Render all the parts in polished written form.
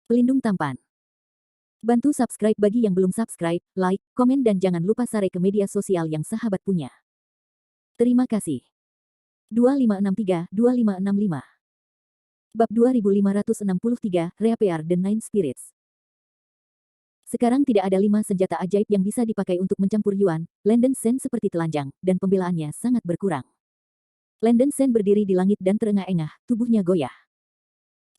Pelindung tampan. Bantu subscribe bagi yang belum subscribe, like, komen dan jangan lupa share ke media sosial yang sahabat punya. Terima kasih. 2563-2565 Bab 2563, Reappear the Nine Spirits. Sekarang tidak ada 5 senjata ajaib yang bisa dipakai untuk mencampur Yuan, Landen Sen seperti telanjang, dan pembelaannya sangat berkurang. Landen Sen berdiri di langit dan terengah-engah, tubuhnya goyah.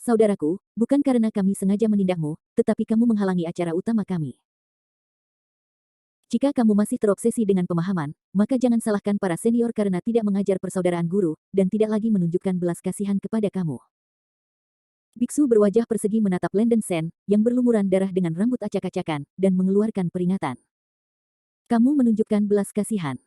Saudaraku, bukan karena kami sengaja menindakmu, tetapi kamu menghalangi acara utama kami. Jika kamu masih terobsesi dengan pemahaman, maka jangan salahkan para senior karena tidak mengajar persaudaraan guru, dan tidak lagi menunjukkan belas kasihan kepada kamu. Biksu berwajah persegi menatap Landen Sen, yang berlumuran darah dengan rambut acak-acakan, dan mengeluarkan peringatan. Kamu menunjukkan belas kasihan.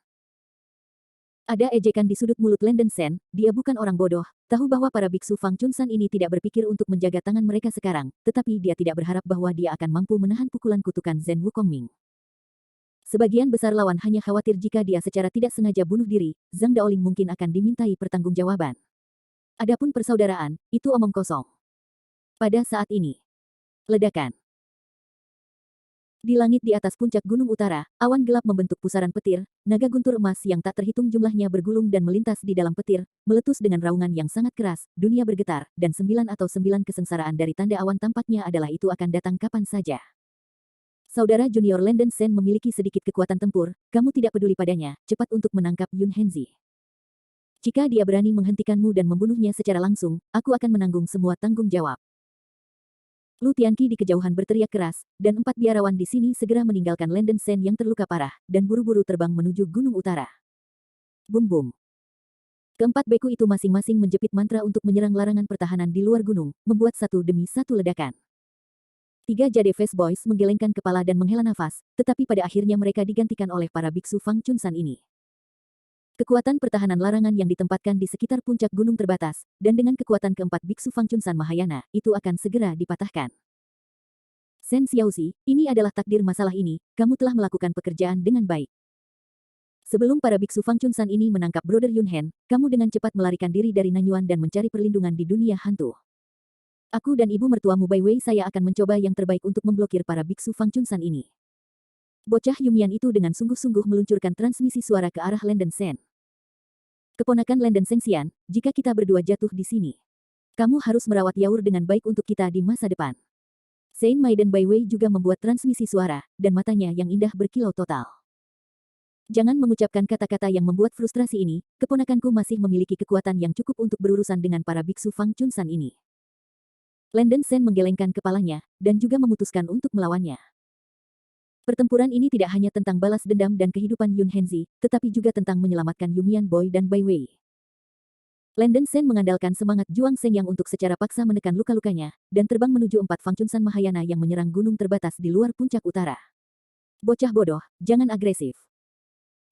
Ada ejekan di sudut mulut Landen Sen, dia bukan orang bodoh, tahu bahwa para biksu Fang Chunsan ini tidak berpikir untuk menjaga tangan mereka sekarang, tetapi dia tidak berharap bahwa dia akan mampu menahan pukulan kutukan Zhen Wukongming. Sebagian besar lawan hanya khawatir jika dia secara tidak sengaja bunuh diri, Zhang Daoling mungkin akan dimintai pertanggungjawaban. Adapun persaudaraan, itu omong kosong. Pada saat ini, ledakan. Di langit di atas puncak gunung utara, awan gelap membentuk pusaran petir, naga guntur emas yang tak terhitung jumlahnya bergulung dan melintas di dalam petir, meletus dengan raungan yang sangat keras, dunia bergetar, dan 9 kesengsaraan dari tanda awan tampaknya adalah itu akan datang kapan saja. Saudara junior Landen Sen memiliki sedikit kekuatan tempur, kamu tidak peduli padanya, cepat untuk menangkap Yun Henzi. Jika dia berani menghentikanmu dan membunuhnya secara langsung, aku akan menanggung semua tanggung jawab. Lu Tianqi di kejauhan berteriak keras, dan 4 biarawan di sini segera meninggalkan Landen Sen yang terluka parah, dan buru-buru terbang menuju gunung utara. Bum-bum. Keempat beku itu masing-masing menjepit mantra untuk menyerang larangan pertahanan di luar gunung, membuat satu demi satu ledakan. 3 Jade Face Boys menggelengkan kepala dan menghela nafas, tetapi pada akhirnya mereka digantikan oleh para biksu Fang Chunsan ini. Kekuatan pertahanan larangan yang ditempatkan di sekitar puncak gunung terbatas, dan dengan kekuatan keempat biksu Fang Chunsan Mahayana, itu akan segera dipatahkan. Sen Xiaozi, ini adalah takdir masalah ini, kamu telah melakukan pekerjaan dengan baik. Sebelum para biksu Fang Chunsan ini menangkap Brother Yun Hen, kamu dengan cepat melarikan diri dari Nanyuan dan mencari perlindungan di dunia hantu. Aku dan ibu mertuamu Bai Wei saya akan mencoba yang terbaik untuk memblokir para biksu Fang Chunsan ini. Bocah Yumian itu dengan sungguh-sungguh meluncurkan transmisi suara ke arah Landen Sen. Keponakan Landen Sengxian, jika kita berdua jatuh di sini, kamu harus merawat Yaur dengan baik untuk kita di masa depan. Saint Maiden Bai Wei juga membuat transmisi suara, dan matanya yang indah berkilau total. Jangan mengucapkan kata-kata yang membuat frustrasi ini, keponakanku masih memiliki kekuatan yang cukup untuk berurusan dengan para biksu Fang Chunsan ini. Landen Sen menggelengkan kepalanya, dan juga memutuskan untuk melawannya. Pertempuran ini tidak hanya tentang balas dendam dan kehidupan Yun Henzi, tetapi juga tentang menyelamatkan Yumian Boy dan Bai Wei. Landen Sen mengandalkan semangat Juang Sengyang untuk secara paksa menekan luka-lukanya, dan terbang menuju 4 Fang Chunsan Mahayana yang menyerang gunung terbatas di luar puncak utara. Bocah bodoh, jangan agresif.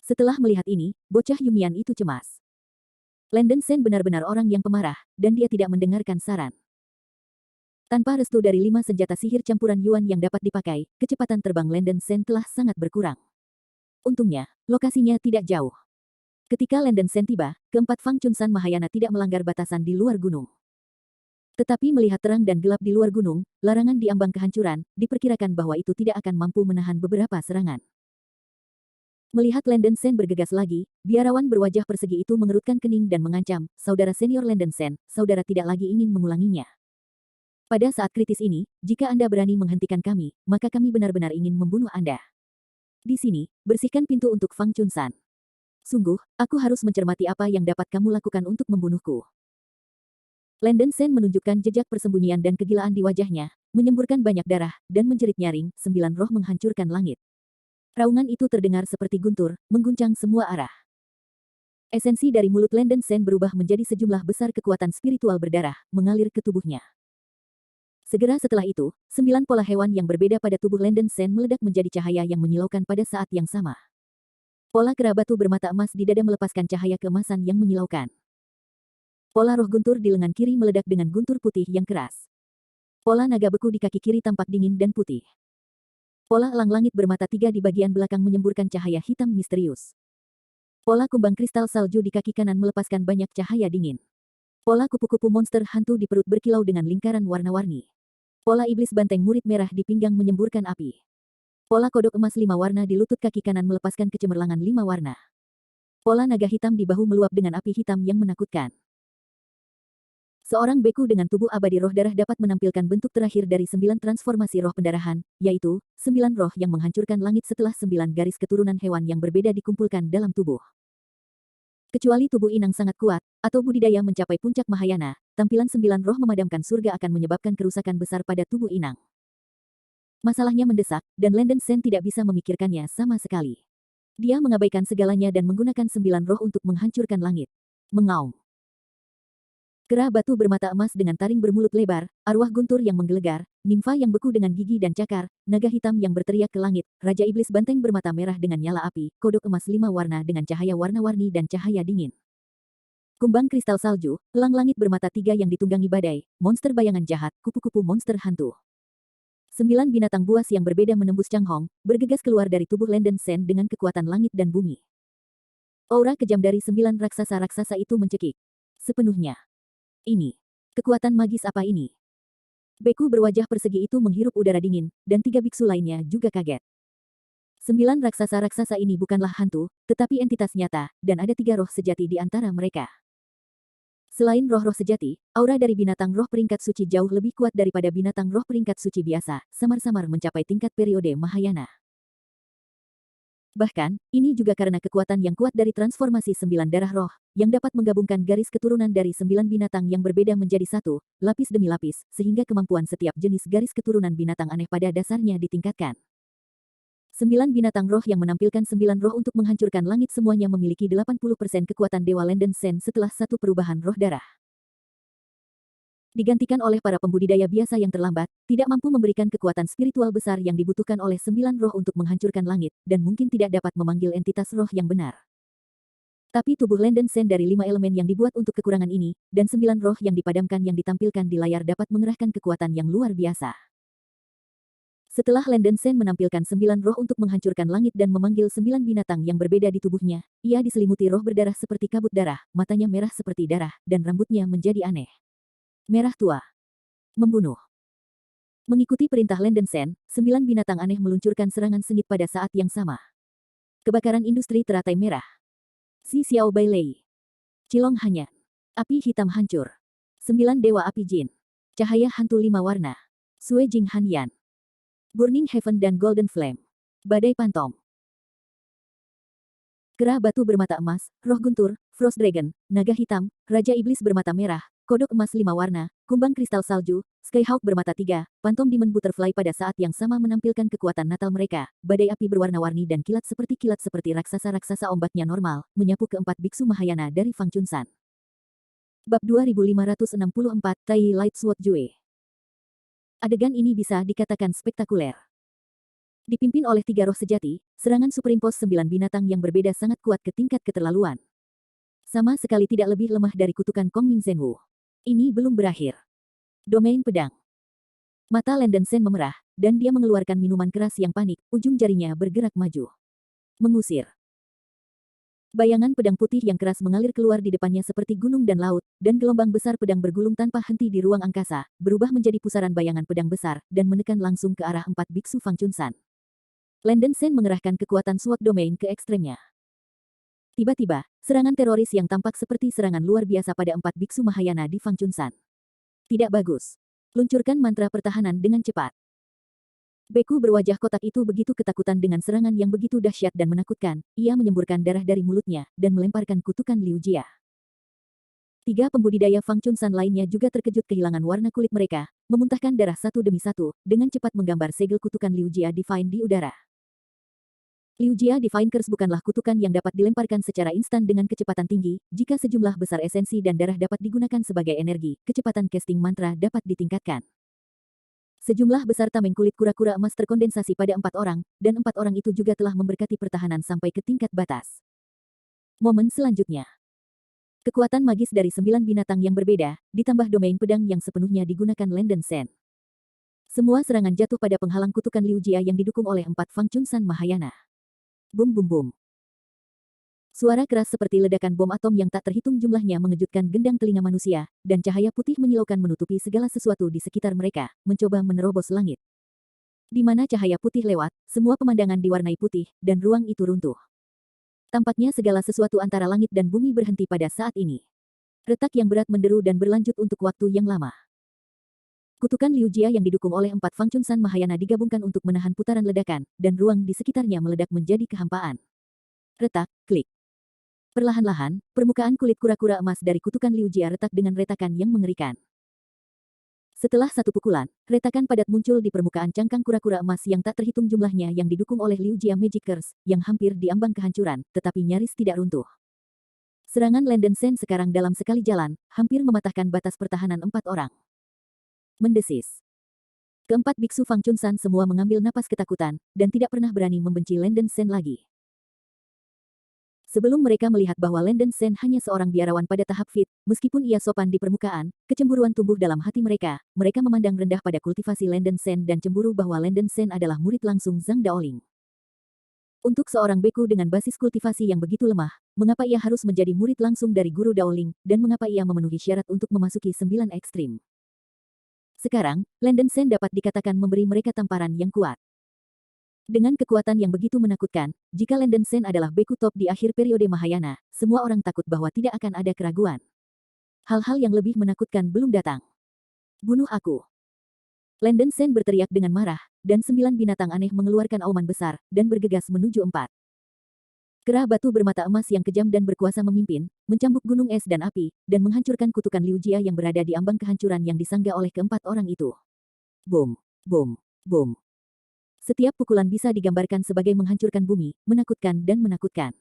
Setelah melihat ini, bocah Yumian itu cemas. Landen Sen benar-benar orang yang pemarah, dan dia tidak mendengarkan saran. Tanpa restu dari 5 senjata sihir campuran Yuan yang dapat dipakai, kecepatan terbang Landen Sen telah sangat berkurang. Untungnya, lokasinya tidak jauh. Ketika Landen Sen tiba, keempat Fang Chunsan Mahayana tidak melanggar batasan di luar gunung. Tetapi melihat terang dan gelap di luar gunung, larangan di ambang kehancuran, diperkirakan bahwa itu tidak akan mampu menahan beberapa serangan. Melihat Landen Sen bergegas lagi, biarawan berwajah persegi itu mengerutkan kening dan mengancam, saudara senior Landen Sen, saudara tidak lagi ingin mengulanginya. Pada saat kritis ini, jika Anda berani menghentikan kami, maka kami benar-benar ingin membunuh Anda. Di sini, bersihkan pintu untuk Fang Chunsan. Sungguh, aku harus mencermati apa yang dapat kamu lakukan untuk membunuhku. Landen Sen menunjukkan jejak persembunyian dan kegilaan di wajahnya, menyemburkan banyak darah, dan menjerit nyaring, 9 roh menghancurkan langit. Raungan itu terdengar seperti guntur, mengguncang semua arah. Esensi dari mulut Landen Sen berubah menjadi sejumlah besar kekuatan spiritual berdarah, mengalir ke tubuhnya. Segera setelah itu, 9 pola hewan yang berbeda pada tubuh Landen Sen meledak menjadi cahaya yang menyilaukan pada saat yang sama. Pola kera batu bermata emas di dada melepaskan cahaya keemasan yang menyilaukan. Pola roh guntur di lengan kiri meledak dengan guntur putih yang keras. Pola naga beku di kaki kiri tampak dingin dan putih. Pola elang langit bermata 3 di bagian belakang menyemburkan cahaya hitam misterius. Pola kumbang kristal salju di kaki kanan melepaskan banyak cahaya dingin. Pola kupu-kupu monster hantu di perut berkilau dengan lingkaran warna-warni. Pola iblis banteng murid merah di pinggang menyemburkan api. Pola kodok emas 5 warna di lutut kaki kanan melepaskan kecemerlangan 5 warna. Pola naga hitam di bahu meluap dengan api hitam yang menakutkan. Seorang beku dengan tubuh abadi roh darah dapat menampilkan bentuk terakhir dari 9 transformasi roh pendarahan, yaitu 9 roh yang menghancurkan langit setelah 9 garis keturunan hewan yang berbeda dikumpulkan dalam tubuh. Kecuali tubuh inang sangat kuat, atau budidaya mencapai puncak Mahayana, tampilan 9 roh memadamkan surga akan menyebabkan kerusakan besar pada tubuh inang. Masalahnya mendesak, dan Landen Sen tidak bisa memikirkannya sama sekali. Dia mengabaikan segalanya dan menggunakan 9 roh untuk menghancurkan langit. Mengaum. Kera batu bermata emas dengan taring bermulut lebar, arwah guntur yang menggelegar, nimfa yang beku dengan gigi dan cakar, naga hitam yang berteriak ke langit, raja iblis banteng bermata merah dengan nyala api, kodok emas 5 warna dengan cahaya warna-warni dan cahaya dingin. Kumbang kristal salju, elang langit bermata 3 yang ditunggangi badai, monster bayangan jahat, kupu-kupu monster hantu. 9 binatang buas yang berbeda menembus Changhong, bergegas keluar dari tubuh Landen Sen dengan kekuatan langit dan bumi. Aura kejam dari 9 raksasa-raksasa itu mencekik. Sepenuhnya. Ini. Kekuatan magis apa ini? Beku berwajah persegi itu menghirup udara dingin, dan 3 biksu lainnya juga kaget. 9 raksasa-raksasa ini bukanlah hantu, tetapi entitas nyata, dan ada 3 roh sejati di antara mereka. Selain roh-roh sejati, aura dari binatang roh peringkat suci jauh lebih kuat daripada binatang roh peringkat suci biasa, samar-samar mencapai tingkat periode Mahayana. Bahkan, ini juga karena kekuatan yang kuat dari transformasi 9 darah roh, yang dapat menggabungkan garis keturunan dari 9 binatang yang berbeda menjadi satu, lapis demi lapis, sehingga kemampuan setiap jenis garis keturunan binatang aneh pada dasarnya ditingkatkan. 9 binatang roh yang menampilkan 9 roh untuk menghancurkan langit semuanya memiliki 80% kekuatan Dewa Landen Sen setelah satu perubahan roh darah. Digantikan oleh para pembudidaya biasa yang terlambat, tidak mampu memberikan kekuatan spiritual besar yang dibutuhkan oleh 9 roh untuk menghancurkan langit, dan mungkin tidak dapat memanggil entitas roh yang benar. Tapi tubuh Landen Sen dari 5 elemen yang dibuat untuk kekurangan ini, dan 9 roh yang dipadamkan yang ditampilkan di layar dapat mengerahkan kekuatan yang luar biasa. Setelah Landen Sen menampilkan 9 roh untuk menghancurkan langit dan memanggil 9 binatang yang berbeda di tubuhnya, ia diselimuti roh berdarah seperti kabut darah, matanya merah seperti darah, dan rambutnya menjadi aneh. Merah tua. Membunuh. Mengikuti perintah Landen Sen, 9 binatang aneh meluncurkan serangan sengit pada saat yang sama. Kebakaran industri teratai merah. Si Xiao Bai Lei. Cilong Hanyan. Api hitam hancur. 9 dewa api jin. Cahaya hantu 5 warna. Sue Jing Hanyan. Burning Heaven dan Golden Flame. Badai Pantom. Kera batu bermata emas, roh guntur, Frost Dragon, naga hitam, raja iblis bermata merah, kodok emas 5 warna, kumbang kristal salju, Skyhawk bermata 3, Phantom Demon Butterfly pada saat yang sama menampilkan kekuatan natal mereka, badai api berwarna-warni dan kilat seperti raksasa-raksasa ombaknya normal, menyapu keempat biksu Mahayana dari Fang Chunsan. Bab 2564 Tai Light Sword Jue. Adegan ini bisa dikatakan spektakuler. Dipimpin oleh 3 roh sejati, serangan superimpos 9 binatang yang berbeda sangat kuat ke tingkat keterlaluan. Sama sekali tidak lebih lemah dari kutukan Kong Ming Zhenwu. Ini belum berakhir. Domain pedang. Mata Landen Sen memerah, dan dia mengeluarkan minuman keras yang panik, ujung jarinya bergerak maju. Mengusir. Bayangan pedang putih yang keras mengalir keluar di depannya seperti gunung dan laut, dan gelombang besar pedang bergulung tanpa henti di ruang angkasa, berubah menjadi pusaran bayangan pedang besar, dan menekan langsung ke arah 4 biksu Fang Chunsan. Landen Sen mengerahkan kekuatan SWOT domain ke ekstremnya. Tiba-tiba, serangan teroris yang tampak seperti serangan luar biasa pada 4 biksu Mahayana di Fang Chunsan. Tidak bagus. Luncurkan mantra pertahanan dengan cepat. Beku berwajah kotak itu begitu ketakutan dengan serangan yang begitu dahsyat dan menakutkan, ia menyemburkan darah dari mulutnya, dan melemparkan kutukan Liu Jia. 3 pembudidaya Fang Chunsan lainnya juga terkejut kehilangan warna kulit mereka, memuntahkan darah satu demi satu, dengan cepat menggambar segel kutukan Liu Jia Divine di udara. Liu Jia Divine Curse bukanlah kutukan yang dapat dilemparkan secara instan dengan kecepatan tinggi, jika sejumlah besar esensi dan darah dapat digunakan sebagai energi, kecepatan casting mantra dapat ditingkatkan. Sejumlah besar tameng kulit kura-kura emas terkondensasi pada 4 orang, dan 4 orang itu juga telah memberkati pertahanan sampai ke tingkat batas. Momen selanjutnya. Kekuatan magis dari 9 binatang yang berbeda, ditambah domain pedang yang sepenuhnya digunakan Landen Sen. Semua serangan jatuh pada penghalang kutukan Liu Jia yang didukung oleh 4 Fang Chunsan Mahayana. Bum bum bum. Suara keras seperti ledakan bom atom yang tak terhitung jumlahnya mengejutkan gendang telinga manusia, dan cahaya putih menyilaukan menutupi segala sesuatu di sekitar mereka, mencoba menerobos langit. Di mana cahaya putih lewat, semua pemandangan diwarnai putih, dan ruang itu runtuh. Tampaknya segala sesuatu antara langit dan bumi berhenti pada saat ini. Retak yang berat menderu dan berlanjut untuk waktu yang lama. Kutukan Liu Jia yang didukung oleh 4 Fangchunsan Mahayana digabungkan untuk menahan putaran ledakan, dan ruang di sekitarnya meledak menjadi kehampaan. Retak, klik. Perlahan-lahan, permukaan kulit kura-kura emas dari kutukan Liu Jia retak dengan retakan yang mengerikan. Setelah satu pukulan, retakan padat muncul di permukaan cangkang kura-kura emas yang tak terhitung jumlahnya yang didukung oleh Liu Jia Magic Curse, yang hampir diambang kehancuran, tetapi nyaris tidak runtuh. Serangan Landen Sen sekarang dalam sekali jalan, hampir mematahkan batas pertahanan 4 orang. Mendesis. Keempat biksu Fangchunsan semua mengambil napas ketakutan, dan tidak pernah berani membenci Landen Sen lagi. Sebelum mereka melihat bahwa Landen Sen hanya seorang biarawan pada tahap fit, meskipun ia sopan di permukaan, kecemburuan tumbuh dalam hati mereka. Mereka memandang rendah pada kultivasi Landen Sen dan cemburu bahwa Landen Sen adalah murid langsung Zhang Daoling. Untuk seorang beku dengan basis kultivasi yang begitu lemah, mengapa ia harus menjadi murid langsung dari guru Daoling, dan mengapa ia memenuhi syarat untuk memasuki 9 ekstrim? Sekarang, Landen Sen dapat dikatakan memberi mereka tamparan yang kuat. Dengan kekuatan yang begitu menakutkan, jika Landen Sen adalah beku top di akhir periode Mahayana, semua orang takut bahwa tidak akan ada keraguan. Hal-hal yang lebih menakutkan belum datang. Bunuh aku. Landen Sen berteriak dengan marah, dan 9 binatang aneh mengeluarkan auman besar, dan bergegas menuju 4. Kera batu bermata emas yang kejam dan berkuasa memimpin, mencambuk gunung es dan api, dan menghancurkan kutukan Liu Jia yang berada di ambang kehancuran yang disangga oleh keempat orang itu. Boom, boom, boom. Setiap pukulan bisa digambarkan sebagai menghancurkan bumi, menakutkan dan menakutkan.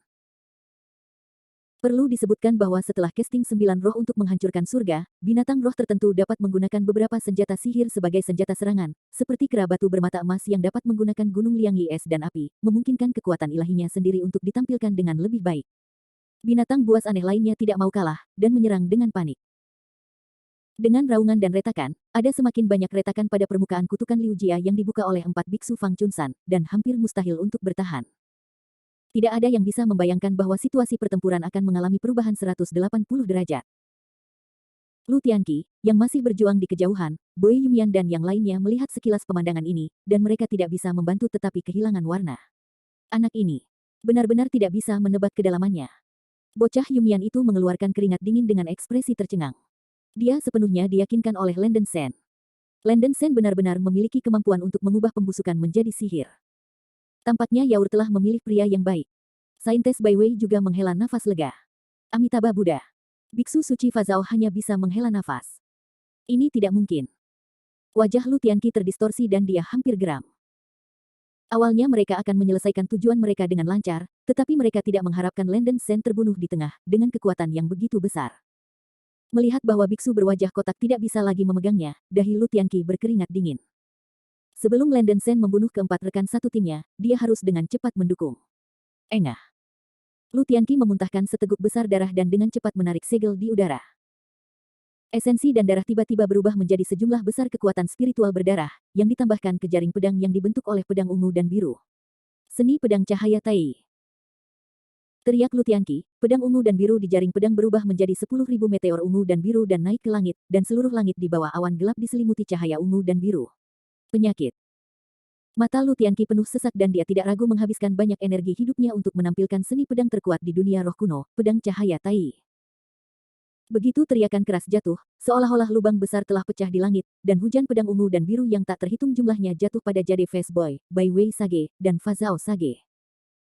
Perlu disebutkan bahwa setelah casting 9 roh untuk menghancurkan surga, binatang roh tertentu dapat menggunakan beberapa senjata sihir sebagai senjata serangan, seperti kera batu bermata emas yang dapat menggunakan gunung liangi es dan api, memungkinkan kekuatan ilahinya sendiri untuk ditampilkan dengan lebih baik. Binatang buas aneh lainnya tidak mau kalah, dan menyerang dengan panik. Dengan raungan dan retakan, ada semakin banyak retakan pada permukaan kutukan Liu Jia yang dibuka oleh 4 biksu Fangchunsan, dan hampir mustahil untuk bertahan. Tidak ada yang bisa membayangkan bahwa situasi pertempuran akan mengalami perubahan 180 derajat. Lu Tianqi, yang masih berjuang di kejauhan, Boy Yumian dan yang lainnya melihat sekilas pemandangan ini, dan mereka tidak bisa membantu tetapi kehilangan warna. Anak ini benar-benar tidak bisa menebak kedalamannya. Bocah Yumian itu mengeluarkan keringat dingin dengan ekspresi tercengang. Dia sepenuhnya diyakinkan oleh Landen Sen. Landen Sen benar-benar memiliki kemampuan untuk mengubah pembusukan menjadi sihir. Tampaknya Yaur telah memilih pria yang baik. Saintes Bai Wei juga menghela nafas lega. Amitabha Buddha. Biksu suci Fazao hanya bisa menghela nafas. Ini tidak mungkin. Wajah Lu Tianqi terdistorsi dan dia hampir geram. Awalnya mereka akan menyelesaikan tujuan mereka dengan lancar, tetapi mereka tidak mengharapkan Landen Sen terbunuh di tengah, dengan kekuatan yang begitu besar. Melihat bahwa biksu berwajah kotak tidak bisa lagi memegangnya, dahi Lu Tianqi berkeringat dingin. Sebelum Landen Sen membunuh keempat rekan satu timnya, dia harus dengan cepat mendukung. Engah. Lu Tianqi memuntahkan seteguk besar darah dan dengan cepat menarik segel di udara. Esensi dan darah tiba-tiba berubah menjadi sejumlah besar kekuatan spiritual berdarah, yang ditambahkan ke jaring pedang yang dibentuk oleh pedang ungu dan biru. Seni pedang cahaya Tai. Teriak Lu Tianqi, pedang ungu dan biru di jaring pedang berubah menjadi 10.000 meteor ungu dan biru dan naik ke langit, dan seluruh langit di bawah awan gelap diselimuti cahaya ungu dan biru. Penyakit. Mata Lu Tianqi penuh sesak dan dia tidak ragu menghabiskan banyak energi hidupnya untuk menampilkan seni pedang terkuat di dunia roh kuno, pedang cahaya Tai. Begitu teriakan keras jatuh, seolah-olah lubang besar telah pecah di langit, dan hujan pedang ungu dan biru yang tak terhitung jumlahnya jatuh pada Jade Face Boy, Bai Wei Sage, dan Fazao Sage.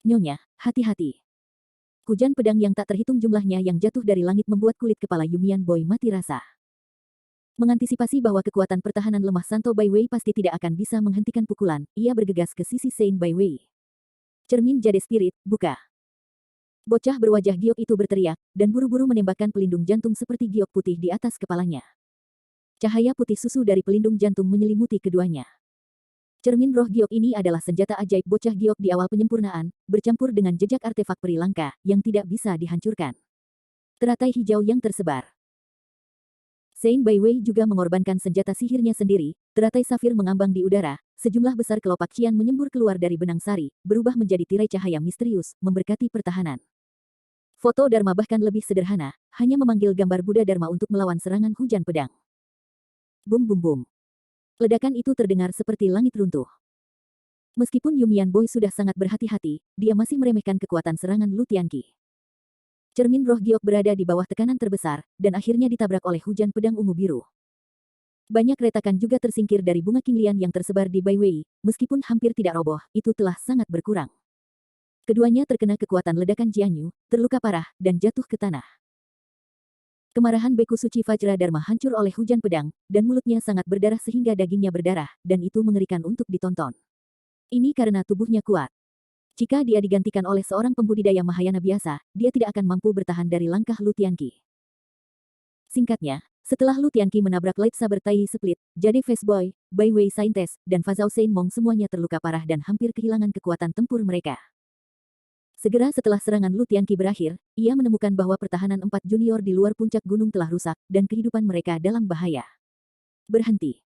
Nyonya, hati-hati. Hujan pedang yang tak terhitung jumlahnya yang jatuh dari langit membuat kulit kepala Yumian Boy mati rasa. Mengantisipasi bahwa kekuatan pertahanan lemah Santo Bai Wei pasti tidak akan bisa menghentikan pukulan, ia bergegas ke sisi Sein Bai Wei. Cermin Jade Spirit, buka. Bocah berwajah giok itu berteriak, dan buru-buru menembakkan pelindung jantung seperti giok putih di atas kepalanya. Cahaya putih susu dari pelindung jantung menyelimuti keduanya. Cermin roh giok ini adalah senjata ajaib bocah giok di awal penyempurnaan, bercampur dengan jejak artefak peri langka, yang tidak bisa dihancurkan. Teratai hijau yang tersebar. Sein Bai Wei juga mengorbankan senjata sihirnya sendiri, teratai safir mengambang di udara, sejumlah besar kelopak cian menyembur keluar dari benang sari, berubah menjadi tirai cahaya misterius, memberkati pertahanan. Foto Dharma bahkan lebih sederhana, hanya memanggil gambar Buddha Dharma untuk melawan serangan hujan pedang. Bum bum bum. Ledakan itu terdengar seperti langit runtuh. Meskipun Yumian Boy sudah sangat berhati-hati, dia masih meremehkan kekuatan serangan Lu Tianqi. Cermin roh giok berada di bawah tekanan terbesar, dan akhirnya ditabrak oleh hujan pedang ungu biru. Banyak retakan juga tersingkir dari bunga Qinglian yang tersebar di Baiwei, meskipun hampir tidak roboh, itu telah sangat berkurang. Keduanya terkena kekuatan ledakan Jianyu, terluka parah, dan jatuh ke tanah. Kemarahan Beku Suci Vajra Dharma hancur oleh hujan pedang, dan mulutnya sangat berdarah sehingga dagingnya berdarah, dan itu mengerikan untuk ditonton. Ini karena tubuhnya kuat. Jika dia digantikan oleh seorang pembudidaya Mahayana biasa, dia tidak akan mampu bertahan dari langkah Lu Tianqi. Singkatnya, setelah Lu Tianqi menabrak lightsaber Tai Split, Jade Face Boy, Bai Wei Saintes, dan Fazao Sein Mong semuanya terluka parah dan hampir kehilangan kekuatan tempur mereka. Segera setelah serangan Lu Tianqi berakhir, ia menemukan bahwa pertahanan 4 junior di luar puncak gunung telah rusak, dan kehidupan mereka dalam bahaya. Berhenti.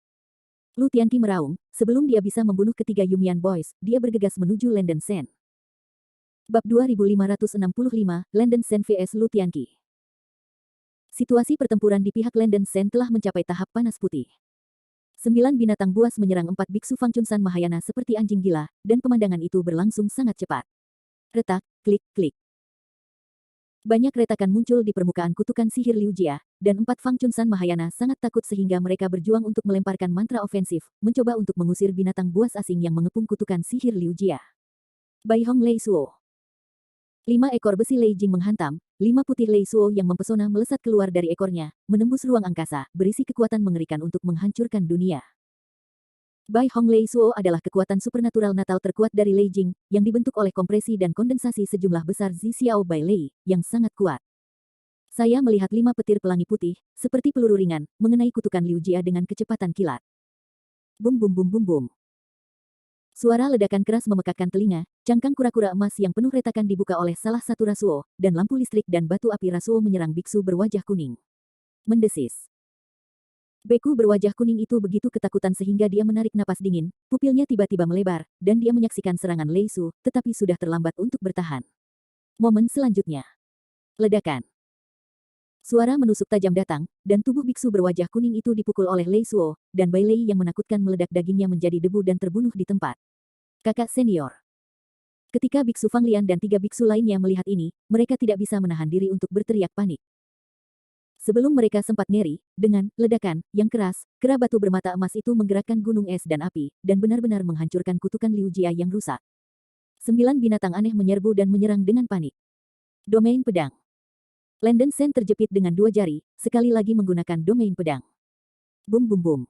Lu Tianqi meraung, sebelum dia bisa membunuh ketiga Yumian Boys, dia bergegas menuju Landen Sen. Bab 2565, Landen Sen vs Lu Tianqi. Situasi pertempuran di pihak Landen Sen telah mencapai tahap panas putih. 9 binatang buas menyerang 4 biksu Fangchunsan Mahayana seperti anjing gila, dan pemandangan itu berlangsung sangat cepat. Retak, klik, klik. Banyak retakan muncul di permukaan kutukan sihir Liu Jia, dan 4 Fangchunsan Mahayana sangat takut sehingga mereka berjuang untuk melemparkan mantra ofensif, mencoba untuk mengusir binatang buas asing yang mengepung kutukan sihir Liu Jia. Bai Hong Lei Suo. 5 ekor besi Lei Jing menghantam, 5 putih Lei Suo yang mempesona melesat keluar dari ekornya, menembus ruang angkasa, berisi kekuatan mengerikan untuk menghancurkan dunia. Bai Hong Lei Suo adalah kekuatan supernatural natal terkuat dari Lei Jing, yang dibentuk oleh kompresi dan kondensasi sejumlah besar Zi Xiao Bai Lei, yang sangat kuat. Saya melihat 5 petir pelangi putih, seperti peluru ringan, mengenai kutukan Liu Jia dengan kecepatan kilat. Bum bum bum bum bum. Suara ledakan keras memekakkan telinga, cangkang kura-kura emas yang penuh retakan dibuka oleh salah satu rasuo, dan lampu listrik dan batu api rasuo menyerang biksu berwajah kuning. Mendesis. Beku berwajah kuning itu begitu ketakutan sehingga dia menarik napas dingin, pupilnya tiba-tiba melebar, dan dia menyaksikan serangan Lei Su, tetapi sudah terlambat untuk bertahan. Momen selanjutnya. Ledakan. Suara menusuk tajam datang, dan tubuh biksu berwajah kuning itu dipukul oleh Lei Suo, dan Bai Lei yang menakutkan meledak dagingnya menjadi debu dan terbunuh di tempat. Kakak senior. Ketika biksu Fang Lian dan 3 biksu lainnya melihat ini, mereka tidak bisa menahan diri untuk berteriak panik. Sebelum mereka sempat ngeri, dengan ledakan yang keras, kera batu bermata emas itu menggerakkan gunung es dan api, dan benar-benar menghancurkan kutukan Liu Jia yang rusak. 9 binatang aneh menyerbu dan menyerang dengan panik. Domain pedang. Landen Sen terjepit dengan 2 jari, sekali lagi menggunakan domain pedang. Bum bum bum.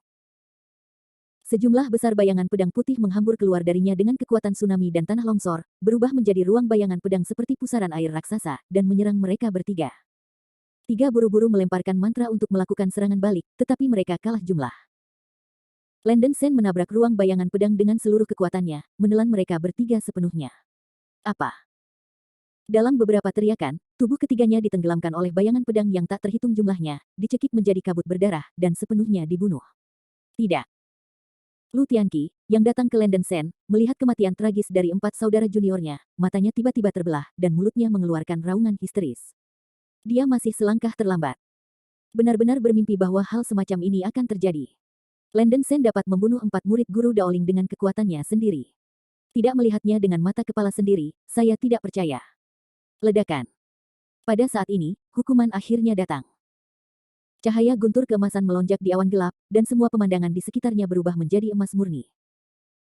Sejumlah besar bayangan pedang putih menghambur keluar darinya dengan kekuatan tsunami dan tanah longsor, berubah menjadi ruang bayangan pedang seperti pusaran air raksasa, dan menyerang mereka bertiga. 3 buru-buru melemparkan mantra untuk melakukan serangan balik, tetapi mereka kalah jumlah. Landen Sen menabrak ruang bayangan pedang dengan seluruh kekuatannya, menelan mereka bertiga sepenuhnya. Apa? Dalam beberapa teriakan, tubuh ketiganya ditenggelamkan oleh bayangan pedang yang tak terhitung jumlahnya, dicekik menjadi kabut berdarah, dan sepenuhnya dibunuh. Tidak. Lu Tianqi, yang datang ke Landen Sen, melihat kematian tragis dari 4 saudara juniornya, matanya tiba-tiba terbelah, dan mulutnya mengeluarkan raungan histeris. Dia masih selangkah terlambat. Benar-benar bermimpi bahwa hal semacam ini akan terjadi. Landen Sen dapat membunuh 4 murid guru Daoling dengan kekuatannya sendiri. Tidak melihatnya dengan mata kepala sendiri, saya tidak percaya. Ledakan. Pada saat ini, hukuman akhirnya datang. Cahaya guntur keemasan melonjak di awan gelap, dan semua pemandangan di sekitarnya berubah menjadi emas murni.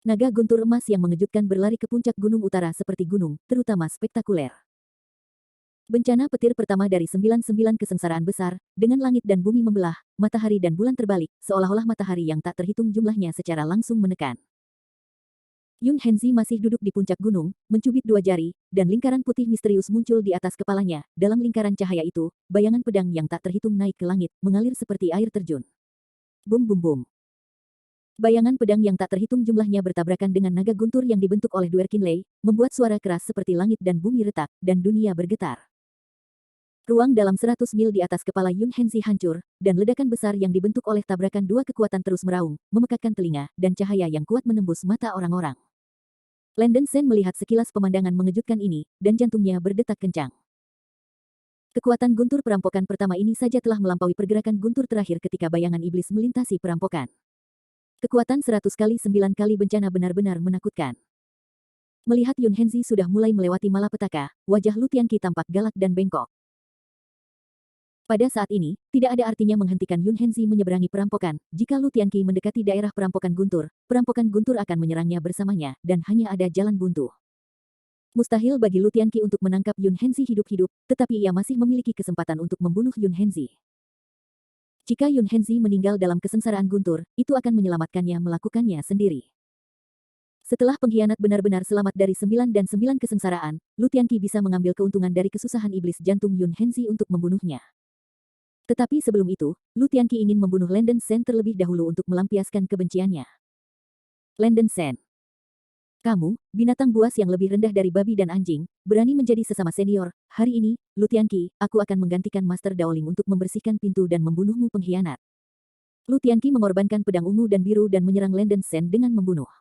Naga guntur emas yang mengejutkan berlari ke puncak gunung utara seperti gunung, terutama spektakuler. Bencana petir pertama dari 99 kesengsaraan besar, dengan langit dan bumi membelah, matahari dan bulan terbalik, seolah-olah matahari yang tak terhitung jumlahnya secara langsung menekan. Yun Henzi masih duduk di puncak gunung, mencubit 2 jari, dan lingkaran putih misterius muncul di atas kepalanya. Dalam lingkaran cahaya itu, bayangan pedang yang tak terhitung naik ke langit, mengalir seperti air terjun. Bum bum bum. Bayangan pedang yang tak terhitung jumlahnya bertabrakan dengan naga guntur yang dibentuk oleh Duer Qinlei, membuat suara keras seperti langit dan bumi retak, dan dunia bergetar. Ruang dalam 100 mil di atas kepala Yun Henzi hancur, dan ledakan besar yang dibentuk oleh tabrakan 2 kekuatan terus meraung, memekakkan telinga, dan cahaya yang kuat menembus mata orang-orang. Landen Sen melihat sekilas pemandangan mengejutkan ini, dan jantungnya berdetak kencang. Kekuatan guntur perampokan pertama ini saja telah melampaui pergerakan guntur terakhir ketika bayangan iblis melintasi perampokan. Kekuatan 100 kali 9 kali bencana benar-benar menakutkan. Melihat Yun Henzi sudah mulai melewati malapetaka, wajah Lu Tianqi tampak galak dan bengkok. Pada saat ini, tidak ada artinya menghentikan Yun Henzi menyeberangi perampokan. Jika Lu Tianqi mendekati daerah perampokan guntur akan menyerangnya bersamanya, dan hanya ada jalan buntu. Mustahil bagi Lu Tianqi untuk menangkap Yun Henzi hidup-hidup, tetapi ia masih memiliki kesempatan untuk membunuh Yun Henzi. Jika Yun Henzi meninggal dalam kesengsaraan guntur, itu akan menyelamatkannya melakukannya sendiri. Setelah pengkhianat benar-benar selamat dari 9 kesengsaraan, Lu Tianqi bisa mengambil keuntungan dari kesusahan iblis jantung Yun Henzi untuk membunuhnya. Tetapi sebelum itu, Lu Tianqi ingin membunuh Landen Sen terlebih dahulu untuk melampiaskan kebenciannya. Landen Sen. Kamu, binatang buas yang lebih rendah dari babi dan anjing, berani menjadi sesama senior. Hari ini, Lu Tianqi, aku akan menggantikan Master Daoling untuk membersihkan pintu dan membunuhmu pengkhianat. Lu Tianqi mengorbankan pedang ungu dan biru dan menyerang Landen Sen dengan membunuh.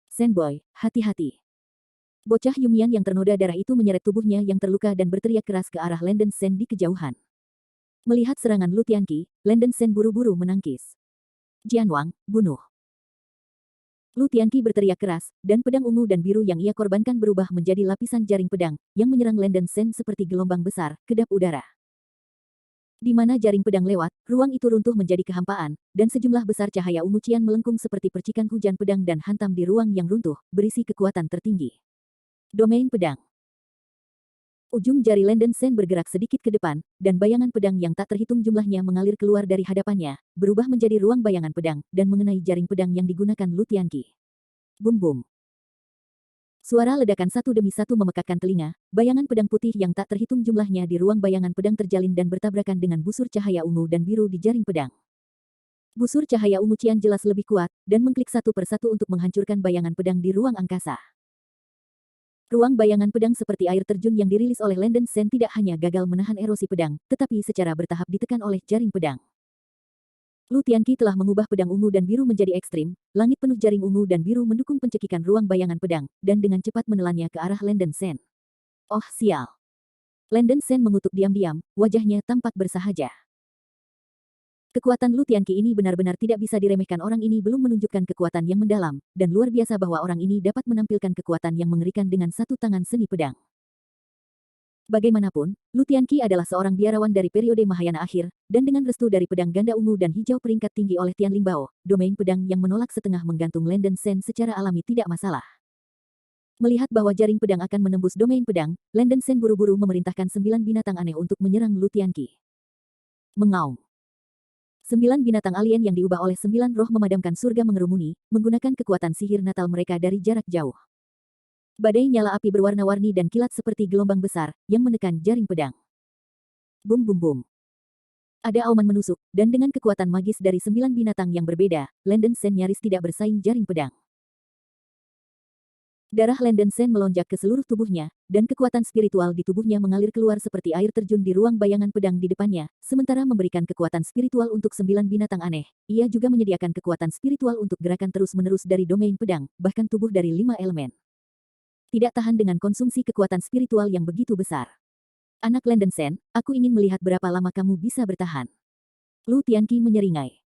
Senboy, hati-hati. Bocah Yumian yang ternoda darah itu menyeret tubuhnya yang terluka dan berteriak keras ke arah Landen Sen di kejauhan. Melihat serangan Lu Tianqi, Landen Sen buru-buru menangkis. Jianwang, bunuh. Lu Tianqi berteriak keras, dan pedang ungu dan biru yang ia korbankan berubah menjadi lapisan jaring pedang, yang menyerang Landen Sen seperti gelombang besar, kedap udara. Di mana jaring pedang lewat, ruang itu runtuh menjadi kehampaan, dan sejumlah besar cahaya ungu cian melengkung seperti percikan hujan pedang dan hantam di ruang yang runtuh, berisi kekuatan tertinggi. Domain pedang. Ujung jari Landen Sen bergerak sedikit ke depan, dan bayangan pedang yang tak terhitung jumlahnya mengalir keluar dari hadapannya, berubah menjadi ruang bayangan pedang, dan mengenai jaring pedang yang digunakan Lu Tianqi. Bum-bum. Suara ledakan satu demi satu memekakkan telinga, bayangan pedang putih yang tak terhitung jumlahnya di ruang bayangan pedang terjalin dan bertabrakan dengan busur cahaya ungu dan biru di jaring pedang. Busur cahaya ungu cian jelas lebih kuat, dan mengklik satu persatu untuk menghancurkan bayangan pedang di ruang angkasa. Ruang bayangan pedang seperti air terjun yang dirilis oleh Landen Sen tidak hanya gagal menahan erosi pedang, tetapi secara bertahap ditekan oleh jaring pedang. Lu Tianqi telah mengubah pedang ungu dan biru menjadi ekstrim, langit penuh jaring ungu dan biru mendukung pencekikan ruang bayangan pedang, dan dengan cepat menelannya ke arah Landen Sen. Oh sial! Landen Sen mengutuk diam-diam, wajahnya tampak bersahaja. Kekuatan Lu Tianqi ini benar-benar tidak bisa diremehkan. Orang ini belum menunjukkan kekuatan yang mendalam, dan luar biasa bahwa orang ini dapat menampilkan kekuatan yang mengerikan dengan satu tangan seni pedang. Bagaimanapun, Lu Tianqi adalah seorang biarawan dari periode Mahayana akhir, dan dengan restu dari pedang ganda ungu dan hijau peringkat tinggi oleh Tian Lingbao, domain pedang yang menolak setengah menggantung Landen Sen secara alami tidak masalah. Melihat bahwa jaring pedang akan menembus domain pedang, Landen Sen buru-buru memerintahkan 9 binatang aneh untuk menyerang Lu Tianqi. Mengaum. 9 binatang alien yang diubah oleh 9 roh memadamkan surga mengerumuni, menggunakan kekuatan sihir natal mereka dari jarak jauh. Badai nyala api berwarna-warni dan kilat seperti gelombang besar, yang menekan jaring pedang. Bum bum bum. Ada auman menusuk, dan dengan kekuatan magis dari 9 binatang yang berbeda, Landen Sen nyaris tidak bersaing jaring pedang. Darah Landen Sen melonjak ke seluruh tubuhnya, dan kekuatan spiritual di tubuhnya mengalir keluar seperti air terjun di ruang bayangan pedang di depannya, sementara memberikan kekuatan spiritual untuk 9 binatang aneh. Ia juga menyediakan kekuatan spiritual untuk gerakan terus-menerus dari domain pedang, bahkan tubuh dari 5 elemen. Tidak tahan dengan konsumsi kekuatan spiritual yang begitu besar. Anak Landen Sen, aku ingin melihat berapa lama kamu bisa bertahan. Lu Tianqi menyeringai.